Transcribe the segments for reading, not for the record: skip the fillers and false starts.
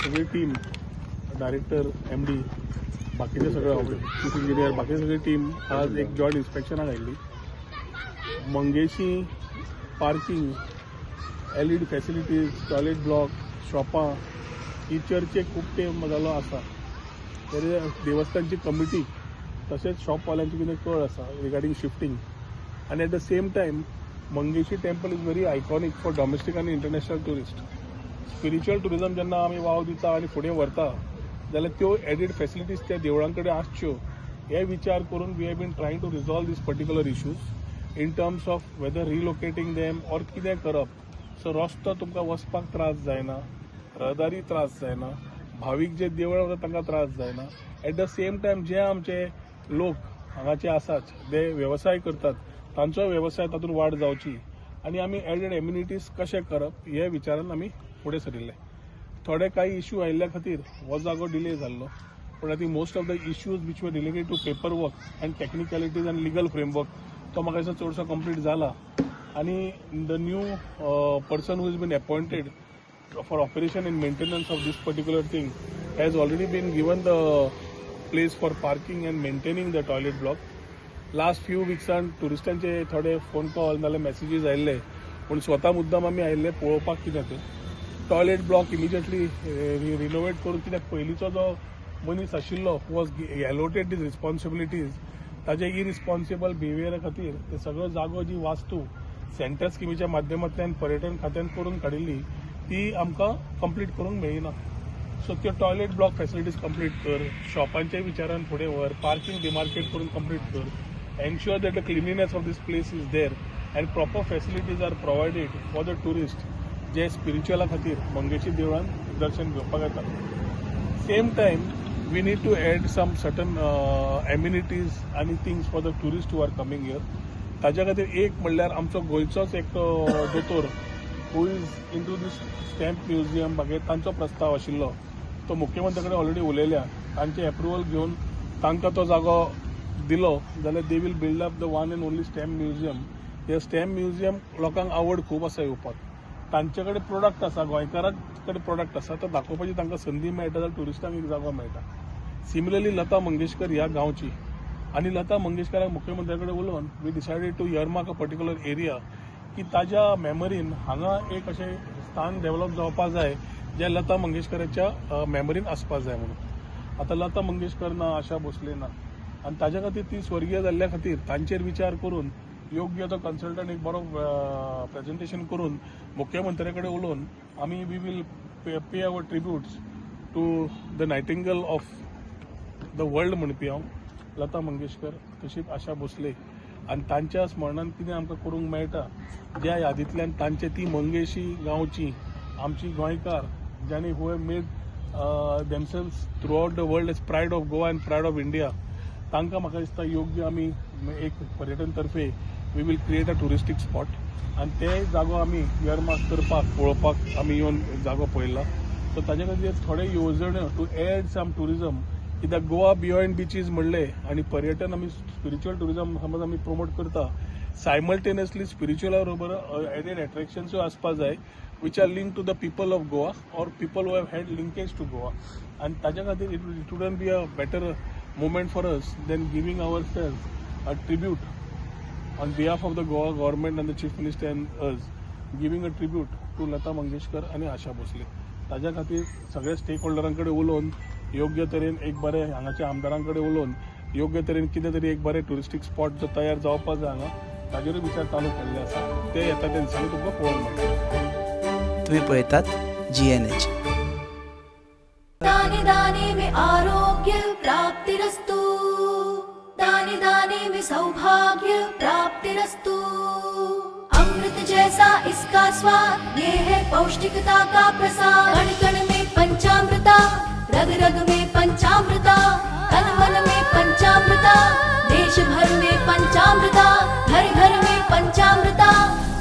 सगळी team, director, MD, बाकीचे सगळे चीफ इंजिनियर, बाकी सगळी टीम आज एक जॉईंट इन्स्पेक्शनाक आयिल्ली. Mangeshi parking, LED facilities, toilet block, शॉपां ही चर्चेक खूब टायम जालो आसा. तरी देवस्थानची कमिटी तशेंच शॉपवाल्यांची कितें कळ आसा रिगार्डींग शिफ्टिंग. आनी at the same time Mangeshi temple is very iconic for domestic आनी इंटरनॅशनल टुरिस्ट. स्पिरिच्युअल टुरिजम जेन्ना आमी वाव दिता आनी फुडें व्हरता जाल्यार त्यो एडीड फॅसिलिटीज त्या देवळां कडेन आसच्यो हे विचार करून we have been trying to resolve these particular issues in terms of whether relocating them or कितें करप. सो रस्तो तुमकां वचपाक त्रास जायना, रहदारी त्रास जायना, भावीक जे देवळां वता तांकां त्रास जायना. एट द सेम टायम जे आमचे लोक हांगाचे आसात जे वेवसाय करतात तांचो वेवसाय तातूंत वाड जावची आनी आमी एडेड एम्युनिटीज कशें करप हे विचारान आमी फुडें सरिल्ले. थोडे काही इश्यू आयिल्ल्या खातीर हो जागो डिले जाल्लो, पूण I think most of the issues which were related to paper work and technicalities and legal framework तो म्हाका दिसता चडसो कंप्लीट जाला. आनी the new person who is been appointed for operation and maintenance of this particular thing has already been given the place for parking and maintaining the toilet block. Last few विक्सान टुरिस्टांचे थोडे phone call नाजाल्यार messages आयिल्ले, पूण स्वता मुद्दाम आमी आयिल्ले पळोवपाक कितें तें टॉयलेट ब्लॉक इमिजिएटली रिनोवेट करून. कित्याक पयलींचो जो मनीस आशिल्लो who was allotted these responsibilities ताजे इरिस्पॉन्सिबल बिहेवियरा खातीर ते सगळो जागो जी वास्तू सेंटर स्किमीच्या माध्यमांतल्यान पर्यटन खात्यान करून काडिल्ली ती आमकां कंप्लीट करूंक मेळिना. सो त्यो टॉयलेट ब्लॉक फॅसिलिटीज कंप्लीट कर, शॉपांच्या विचारान फुडें व्हर, पार्किंग डिमार्केट करून कंप्लीट कर, ensure that the cleanliness of this place is there and proper facilities are provided for the tourist जे स्पिरिच्युअला खातीर मंगेशी देवळान दर्शन घेवपाक येता. Same time we need to add some certain amenities आनी things for the tourist who are coming here. ताज्या खातीर एक म्हणल्यार आमचो गोंयचोच एक दोतोर who is into these stamp museum मागीर तांचो प्रस्ताव आशिल्लो तो मुख्यमंत्री कडेन ऑलरेडी उलयल्या. तांचे एप्रुवल घेवन तांकां तो जागो दिलो जाल्यार they will build up the one and only stamp museum. हे स्टॅम्प म्युझियम लोकांक आवड खूब आसा येवपाक. तांचे कडेन प्रोडक्ट आसा, गोंयकारां कडेन प्रोडक्ट आसा तो दाखोवपाची तांकां संदी मेळटा जाल्यार टुरिस्टांक एक जागो मेळटा. सिमिलरली लता मंगेशकर ह्या गांवची आनी लता मंगेशकराक मुख्यमंत्र्या कडेन उलोवन we decided to earmark a particular area की ताज्या मेमरीन हांगा एक अशें स्थान डेव्हलप जावपाक जाय जे लता मंगेशकराच्या मेमरीन आसपाक जाय म्हणून. आतां लता मंगेशकर ना, आशा भोसले ना आनी ताज्या खातीर ती स्वर्गीय जाल्ल्या खातीर तांचेर विचार करून योग्य तो कन्सल्टंट एक बरो प्रेझेंटेशन करून मुख्यमंत्र्या कडेन उलोवन आमी we will pay our tributes to the nightingale of the world म्हणपी हांव लता मंगेशकर तशीच आशा भोसले आनी तांच्या स्मरणान कितें आमकां करूंक मेळटा ज्या यादींतल्यान तांचे ती मंगेशी गांवची आमची गोंयकार ज्यांनी who have made themselves throughout the world as pride of Goa and pride of India तांकां म्हाका दिसता योग्य आमी एक पर्यटन तर्फे we will create a touristic spot आनी ते जागो आमी इयरमार्क करपाक पळोवपाक आमी येवन जागो पळयला. सो ताजे खातीर थोडे येवजण्यो टू एड सम टुरिजम कित्याक गोवा बियॉन्ड बिचीज म्हणले आनी पर्यटन आमी स्पिरिच्युअल टुरिजम समज आमी प्रमोट करता सायमल्टेनियसली स्पिरिच्युअला बरोबर एडेड एट्रॅक्शन्सूय आसपाक जाय which are link to the people of Goa or people who have had linkage to Goa. आनी ताज्या खातीर it wouldn't be a better moment for us than giving ourselves a tribute on behalf of the Goa government and the Chief Minister and us, giving a tribute to Lata Mangeshkar and Asha Bhosle. ताज्या खातीर सगळ्या stake होल्डरां कडेन उलोवन योग्य तरेन एक बरे हांगाच्या आमदारां कडेन उलोवन योग्य तरेन कितें तरी एक बरें टुरिस्टीक स्पॉट जो तयार जावपाक जाय हांगा ताजेरूय विचार चालू केल्ले आसा. ते येता त्या दिसांनी तुमकां पळोवंक मेळटा. तुम्ही पळयतात GNH. दाने दाने में आरोग्य प्राप्तिरस्तु, दाने दाने में सौभाग्य प्राप्तिरस्तु. अमृत जैसा इसका स्वाद, ये है पौष्टिकता का प्रसाद. कण कण में पंचामृता, रग रग में पंचामृता, तन मन में पंचामृता, देश भर में पंचामृता, घर घर में पंचामृता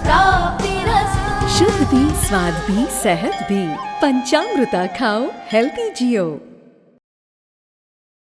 प्राप्तिरस्तु. शुद्ध भी, स्वाद भी, सेहत भी. पंचामृता खाओ, हेल्दी जियो.